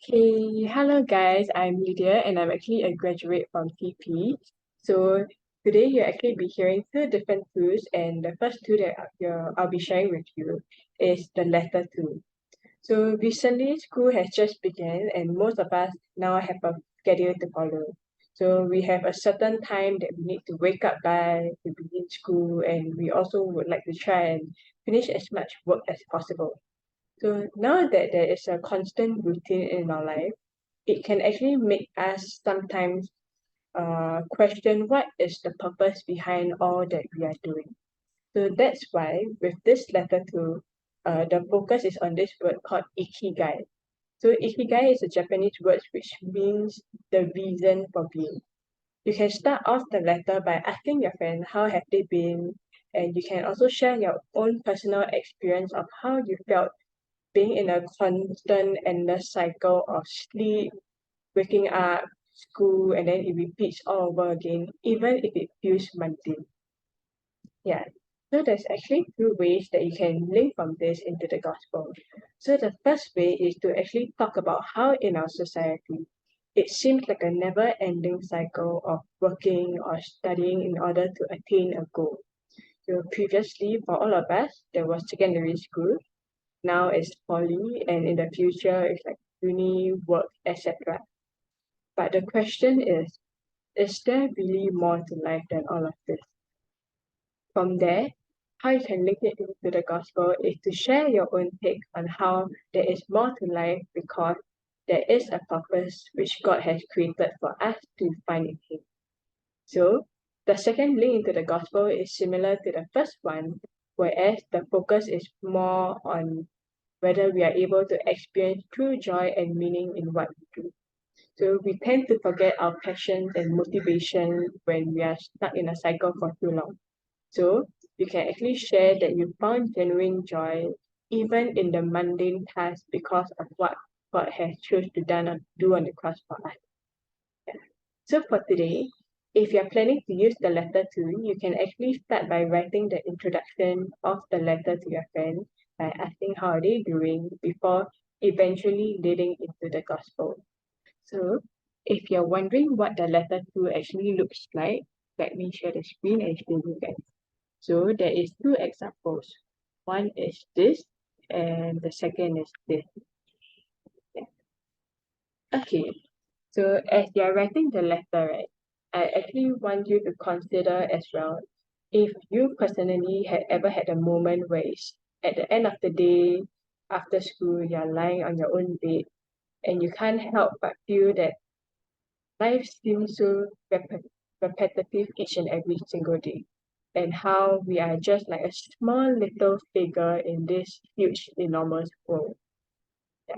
Hey, hello guys, I'm Lydia and I'm actually a graduate from TP. So today you'll actually be hearing two different tools, and the first tool that I'll be sharing with you is the letter tool. So recently school has just begun and most of us now have a schedule to follow. So we have a certain time that we need to wake up by to begin school, and we also would like to try and finish as much work as possible. So now that there is a constant routine in our life, it can actually make us sometimes question what is the purpose behind all that we are doing. So that's why with this letter two, the focus is on this word called ikigai. So ikigai is a Japanese word which means the reason for being. You can start off the letter by asking your friend how have they been, and you can also share your own personal experience of how you felt being in a constant endless cycle of sleep, waking up, school, and then it repeats all over again, even if it feels mundane. Yeah. So there's actually two ways that you can link from this into the gospel. So the first way is to actually talk about how in our society it seems like a never-ending cycle of working or studying in order to attain a goal. So previously, for all of us, there was secondary school. Now it's poly, and in the future, it's like uni, work, etc. But the question is there really more to life than all of this? From there, how you can link it into the gospel is to share your own take on how there is more to life because there is a purpose which God has created for us to find in Him. So, the second link into the gospel is similar to the first one, whereas the focus is more on whether we are able to experience true joy and meaning in what we do. So we tend to forget our passions and motivation when we are stuck in a cycle for too long. So you can actually share that you found genuine joy even in the mundane tasks because of what God has chose to do on the cross for us. Yeah. So for today, if you're planning to use the letter to, you can actually start by writing the introduction of the letter to your friend by asking how are they doing before eventually leading into the gospel. So if you're wondering what the letter 2 actually looks like, let me share the screen and show you guys. So there is two examples. One is this and the second is this. Yeah. Okay, so as you're writing the letter, right, I actually want you to consider as well if you personally had ever had a moment where it's at the end of the day, after school, you're lying on your own bed and you can't help but feel that life seems so repetitive each and every single day, and how we are just like a small little figure in this huge, enormous world. Yeah.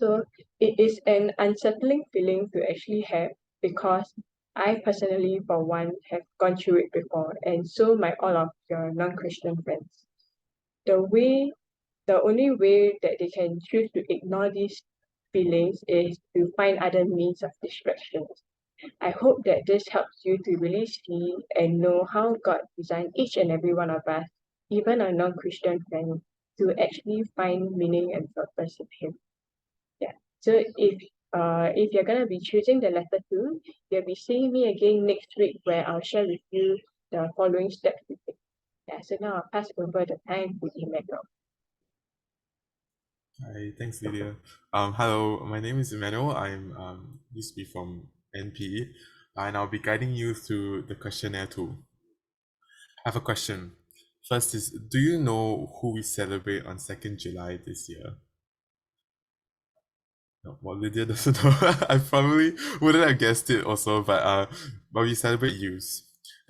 So it is an unsettling feeling to actually have because I personally, for one, have gone through it before, and so might all of your non-Christian friends. The way, the only way that they can choose to ignore these feelings is to find other means of distraction. I hope that this helps you to really see and know how God designed each and every one of us, even a non-Christian friend, to actually find meaning and purpose in Him. Yeah. So if you're gonna be choosing the letter two, you'll be seeing me again next week where I'll share with you the following steps to take. Yeah. So now I'll pass over the time to Emmanuel. Hi, thanks, Lydia. Hello, my name is Emmanuel. I'm used to be from NPE, and I'll be guiding you through the questionnaire tool. I have a question. First is, do you know who we celebrate on 2nd July this year? No, well, Lydia doesn't know. I probably wouldn't have guessed it also, but we celebrate youth.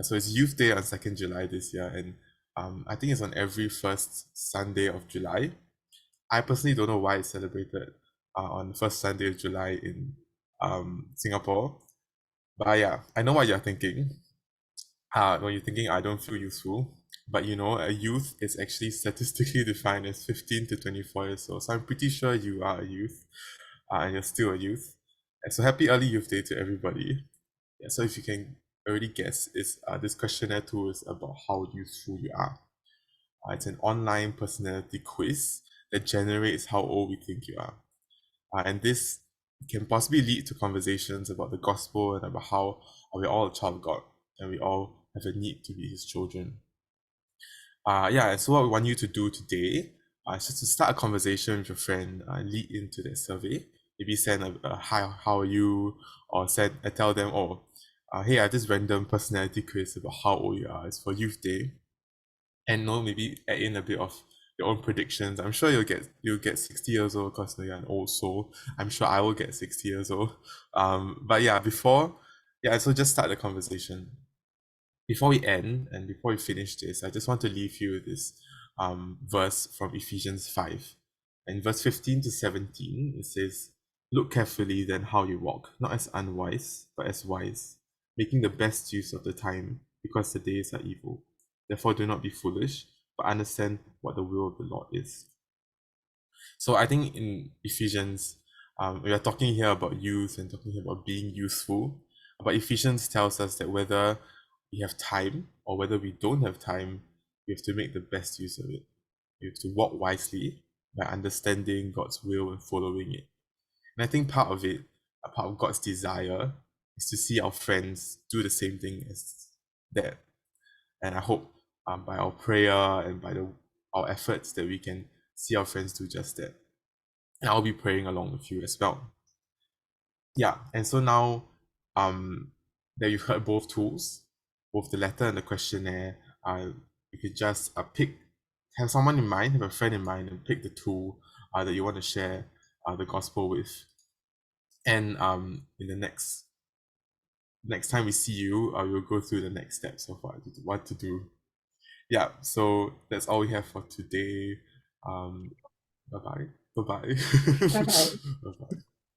So it's Youth Day on 2nd July this year, and I think it's on every first Sunday of July. I personally don't know why it's celebrated on the first Sunday of July in Singapore. But yeah, I know what you're thinking. When you're thinking, I don't feel useful. But a youth is actually statistically defined as 15 to 24 years old. So I'm pretty sure you are a youth and you're still a youth. And so happy early youth day to everybody. Yeah, so if you can already guess, this questionnaire tool is about how useful you are. It's an online personality quiz that generates how old we think you are. and this can possibly lead to conversations about the gospel and about how we're all a child of God and we all have a need to be His children. Yeah, and so what we want you to do today is just to start a conversation with your friend, lead into that survey. Maybe send a hi, how are you, or tell them, oh, hey, I have this random personality quiz about how old you are. It's for Youth Day, and no, maybe add in a bit of your own predictions. I'm sure you'll get 60 years old because you're an old soul. I'm sure I will get 60 years old. But yeah, so just start the conversation. Before we end and before we finish this, I just want to leave you with this verse from Ephesians 5. In verse 15 to 17, it says, look carefully then how you walk, not as unwise, but as wise, making the best use of the time, because the days are evil. Therefore, do not be foolish, but understand what the will of the Lord is. So I think in Ephesians, we are talking here about youth and talking here about being useful. But Ephesians tells us that whether we have time or whether we don't have time, we have to make the best use of it. We have to walk wisely by understanding God's will and following it. And I think part of it, a part of God's desire, is to see our friends do the same thing as that. And I hope by our prayer and by our efforts that we can see our friends do just that. And I'll be praying along with you as well. Yeah, and so now that you've heard both tools, both the letter and the questionnaire, you could just have someone in mind, have a friend in mind, and pick the tool that you want to share the gospel with. And in the next time we see you, we'll go through the next steps of what to do. Yeah, so that's all we have for today. Bye bye. Bye bye. Bye bye.